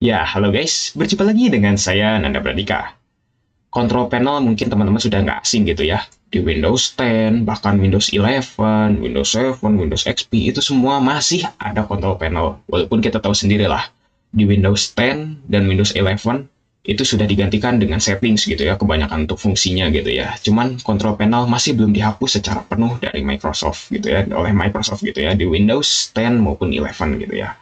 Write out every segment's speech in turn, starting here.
Ya, halo guys, berjumpa lagi dengan saya Nanda Pradika. Control panel mungkin teman-teman sudah nggak asing gitu ya. Di Windows 10, bahkan Windows 11, Windows 7, Windows XP, itu semua masih ada control panel. Walaupun kita tahu sendiri lah, di Windows 10 dan Windows 11 itu sudah digantikan dengan settings gitu ya, kebanyakan untuk fungsinya gitu ya. Cuman control panel masih belum dihapus secara penuh dari Microsoft gitu ya, oleh Microsoft gitu ya, di Windows 10 maupun 11 gitu ya.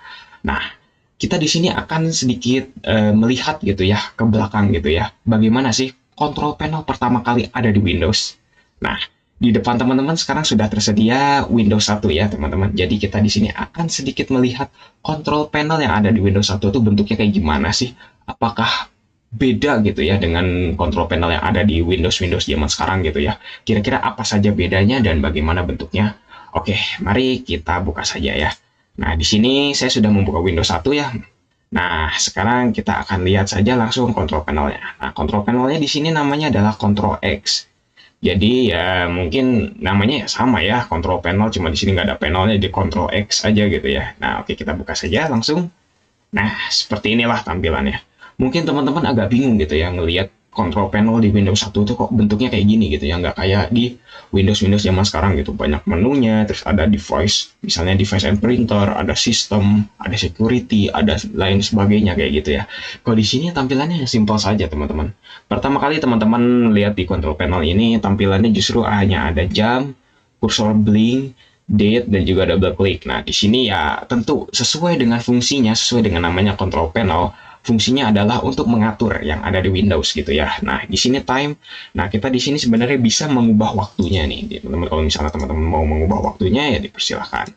Nah, kita di sini akan sedikit melihat gitu ya ke belakang gitu ya. Bagaimana sih control panel pertama kali ada di Windows? Nah, di depan teman-teman sekarang sudah tersedia Windows 1 ya, teman-teman. Jadi kita di sini akan sedikit melihat control panel yang ada di Windows 1 itu bentuknya kayak gimana sih? Apakah beda gitu ya dengan control panel yang ada di Windows zaman sekarang gitu ya. Kira-kira apa saja bedanya dan bagaimana bentuknya? Oke, mari kita buka saja ya. Nah, di sini saya sudah membuka Windows 1 ya. Nah, sekarang kita akan lihat saja langsung control panelnya. Nah, control panelnya di sini namanya adalah Control X. Jadi ya mungkin namanya ya sama ya, control panel, cuma di sini nggak ada panelnya, di Control X aja gitu ya. Nah, oke, kita buka saja langsung. Nah, seperti inilah tampilannya. Mungkin teman-teman agak bingung gitu ya ngelihat control panel di Windows 1 itu kok bentuknya kayak gini gitu ya, nggak kayak di Windows zaman sekarang gitu, banyak menunya, terus ada device, misalnya device and printer, ada sistem, ada security, ada lain sebagainya kayak gitu ya. Kalau di sini tampilannya simpel saja teman-teman. Pertama kali teman-teman lihat di control panel ini, tampilannya justru hanya ada jam, kursor blink, date, dan juga double click. Nah, di sini ya tentu sesuai dengan fungsinya, sesuai dengan namanya control panel. Fungsinya adalah untuk mengatur yang ada di Windows gitu ya. Nah, di sini time. Nah, kita di sini sebenarnya bisa mengubah waktunya nih, teman-teman. Kalau misalnya teman-teman mau mengubah waktunya ya dipersilahkan.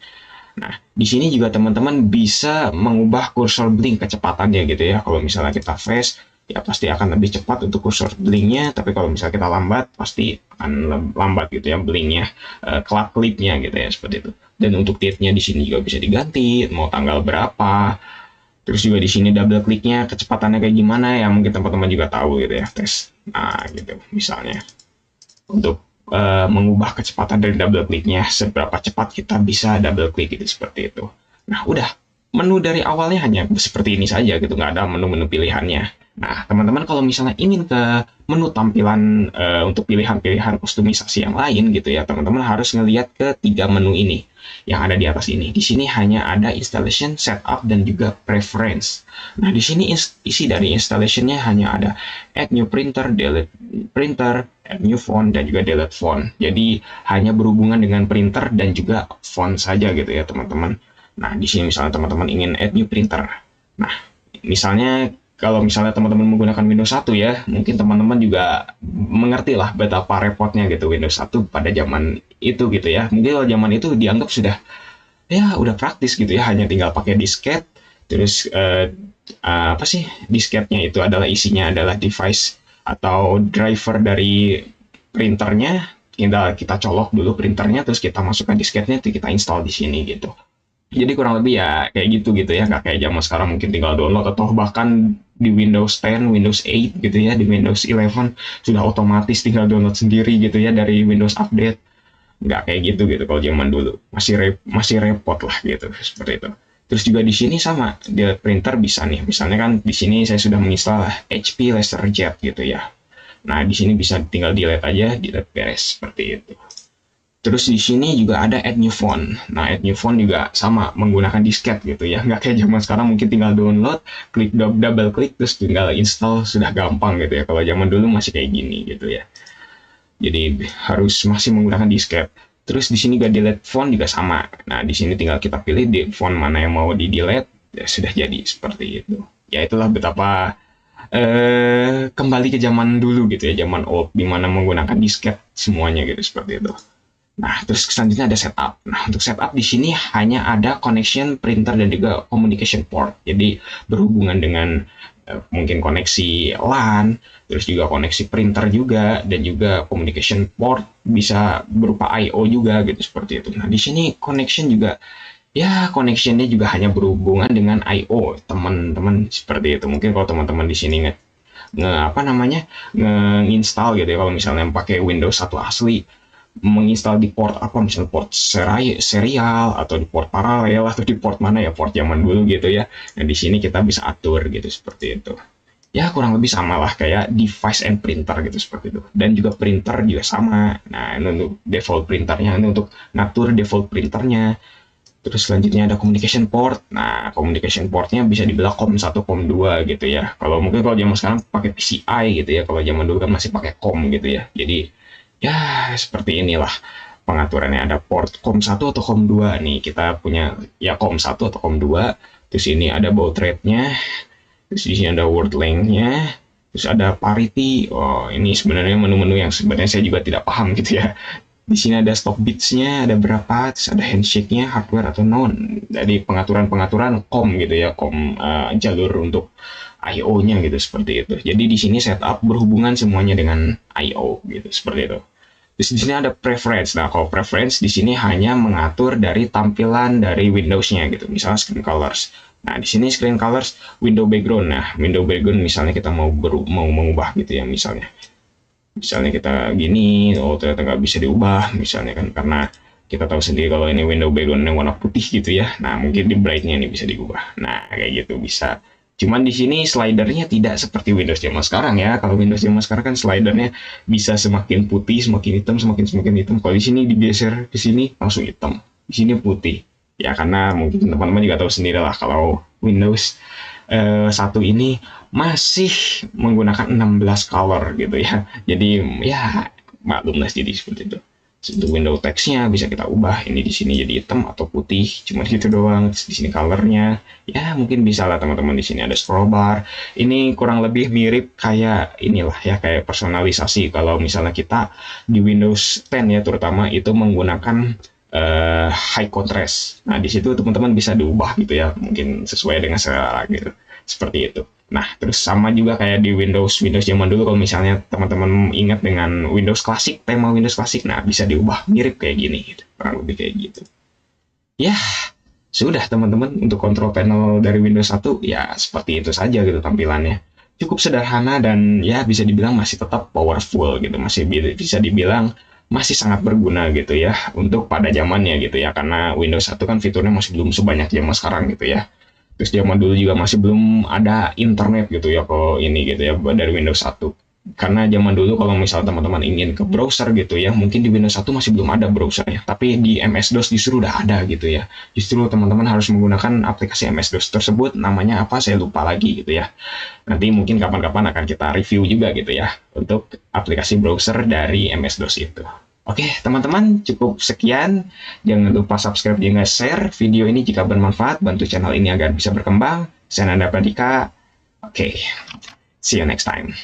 Nah, di sini juga teman-teman bisa mengubah kursor blink kecepatannya gitu ya. Kalau misalnya kita fast, ya pasti akan lebih cepat untuk kursor blinknya. Tapi kalau misalnya kita lambat, pasti akan lambat gitu ya blinknya, clock clipnya gitu ya, seperti itu. Dan untuk date-nya di sini juga bisa diganti, mau tanggal berapa. Terus juga di sini double kliknya kecepatannya kayak gimana ya, mungkin teman-teman juga tahu gitu ya, tes. Nah, gitu misalnya untuk mengubah kecepatan dari double kliknya, seberapa cepat kita bisa double klik gitu, seperti itu. Nah, udah, menu dari awalnya hanya seperti ini saja gitu, nggak ada menu-menu pilihannya. Nah, teman-teman kalau misalnya ingin ke menu tampilan untuk pilihan-pilihan kustomisasi yang lain gitu ya, teman-teman harus ngelihat ke tiga menu ini yang ada di atas ini. Di sini hanya ada installation, setup, dan juga preference. Nah, di sini isi dari installationnya hanya ada add new printer, delete printer, add new font, dan juga delete font. Jadi hanya berhubungan dengan printer dan juga font saja gitu ya, teman-teman. Nah, di sini misalnya teman-teman ingin add new printer. Nah, misalnya kalau misalnya teman-teman menggunakan Windows 1 ya, mungkin teman-teman juga mengerti lah betapa repotnya gitu Windows 1 pada zaman itu gitu ya. Mungkin kalau zaman itu dianggap sudah ya udah praktis gitu ya, hanya tinggal pakai disket, terus apa sih disketnya itu adalah isinya adalah device atau driver dari printernya, tinggal kita colok dulu printernya, terus kita masukkan disketnya, terus kita install di sini gitu. Jadi kurang lebih ya kayak gitu ya, nggak kayak zaman sekarang mungkin tinggal download, atau bahkan di Windows 10, Windows 8 gitu ya, di Windows 11 sudah otomatis tinggal download sendiri gitu ya dari Windows Update. Nggak kayak gitu kalau zaman dulu, masih repot lah gitu, seperti itu. Terus juga di sini sama, di printer bisa nih, misalnya kan di sini saya sudah menginstal HP LaserJet gitu ya. Nah, di sini bisa tinggal delete aja, delete beres seperti itu. Terus di sini juga ada add new font. Nah, add new font juga sama, menggunakan disket gitu ya. Nggak kayak zaman sekarang mungkin tinggal download, klik double klik, terus tinggal install, sudah gampang gitu ya. Kalau zaman dulu masih kayak gini gitu ya. Jadi harus masih menggunakan disket. Terus di sini juga delete font juga sama. Nah, di sini tinggal kita pilih di font mana yang mau di delete, ya sudah jadi seperti itu. Ya itulah betapa kembali ke zaman dulu gitu ya, zaman old, di mana menggunakan disket semuanya gitu, seperti itu. Nah, terus selanjutnya ada setup. Nah, untuk setup di sini hanya ada connection printer dan juga communication port. Jadi berhubungan dengan mungkin koneksi LAN, terus juga koneksi printer juga, dan juga communication port bisa berupa I/O juga gitu, seperti itu. Nah, di sini connection juga ya, connectionnya juga hanya berhubungan dengan I/O teman-teman, seperti itu. Mungkin kalau teman-teman di sini apa namanya nge-install gitu ya, kalau misalnya pakai Windows 1 asli, menginstal di port apa, misalnya port serial atau di port paralel atau di port mana ya, port zaman dulu gitu ya. Nah di sini kita bisa atur gitu seperti itu. Ya kurang lebih sama lah kayak device and printer gitu seperti itu. Dan juga printer juga sama. Nah ini untuk default printernya, ini untuk ngatur default printernya. Terus selanjutnya ada communication port. Nah communication portnya bisa dibilang COM1, COM2 gitu ya. Kalau mungkin kalau zaman sekarang pakai PCI gitu ya. Kalau zaman dulu kan masih pakai COM gitu ya. Jadi ya seperti inilah pengaturannya. Ada port COM1 atau COM2 nih. Kita punya ya COM1 atau COM2. Terus ini ada baud rate-nya. Terus di sini ada word length-nya, terus ada parity. Oh, ini sebenarnya menu-menu yang sebenarnya saya juga tidak paham gitu ya. Di sini ada stop bits-nya, ada berapa, terus ada handshake-nya, hardware atau non. Jadi pengaturan-pengaturan COM gitu ya, COM jalur untuk I/O-nya gitu seperti itu. Jadi di sini setup berhubungan semuanya dengan I/O gitu seperti itu. Terus di sini ada preference. Nah, kalau preference di sini hanya mengatur dari tampilan dari Windows-nya gitu. Misalnya screen colors. Nah, di sini screen colors, window background. Nah, window background misalnya kita mau mengubah gitu ya, misalnya. Misalnya kita gini, oh ternyata nggak bisa diubah, misalnya kan, karena kita tahu sendiri kalau ini window background yang warna putih gitu ya. Nah, mungkin di brightnya ini bisa diubah. Nah, kayak gitu bisa. Cuman di sini slidernya tidak seperti Windows zaman sekarang ya. Kalau Windows zaman sekarang kan slidernya bisa semakin putih, semakin hitam, semakin hitam. Kalau di sini digeser ke sini langsung hitam. Di sini putih. Ya karena mungkin teman-teman juga tahu sendiri lah kalau Windows 1 ini masih menggunakan 16 color gitu ya. Jadi ya maklumlah jadi seperti itu. Untuk window text-nya bisa kita ubah, ini di sini jadi hitam atau putih, cuma gitu doang. Terus di sini color-nya ya mungkin bisa lah teman-teman. Di sini ada scroll bar. Ini kurang lebih mirip kayak inilah ya, kayak personalisasi kalau misalnya kita di Windows 10 ya terutama itu menggunakan high contrast. Nah, di situ teman-teman bisa diubah gitu ya, mungkin sesuai dengan selera gitu. Seperti itu. Nah, terus sama juga kayak di Windows zaman dulu, kalau misalnya teman-teman ingat dengan Windows klasik, tema Windows klasik, nah bisa diubah mirip kayak gini gitu. Kurang lebih kayak gitu. Ya, sudah teman-teman untuk kontrol panel dari Windows 1 ya seperti itu saja gitu tampilannya. Cukup sederhana dan ya bisa dibilang masih tetap powerful gitu, masih bisa dibilang masih sangat berguna gitu ya untuk pada zamannya gitu ya, karena Windows 1 kan fiturnya masih belum sebanyak zaman sekarang gitu ya. Terus zaman dulu juga masih belum ada internet gitu ya kalau ini gitu ya dari Windows 1. Karena zaman dulu kalau misal teman-teman ingin ke browser gitu ya, mungkin di Windows 1 masih belum ada browsernya, tapi di MS-DOS justru udah ada gitu ya. Justru teman-teman harus menggunakan aplikasi MS-DOS tersebut, namanya apa saya lupa lagi gitu ya. Nanti mungkin kapan-kapan akan kita review juga gitu ya untuk aplikasi browser dari MS-DOS itu. Oke, teman-teman, cukup sekian. Jangan lupa subscribe dan share video ini jika bermanfaat, bantu channel ini agar bisa berkembang. Saya Nanda Pradika. Oke, see you next time.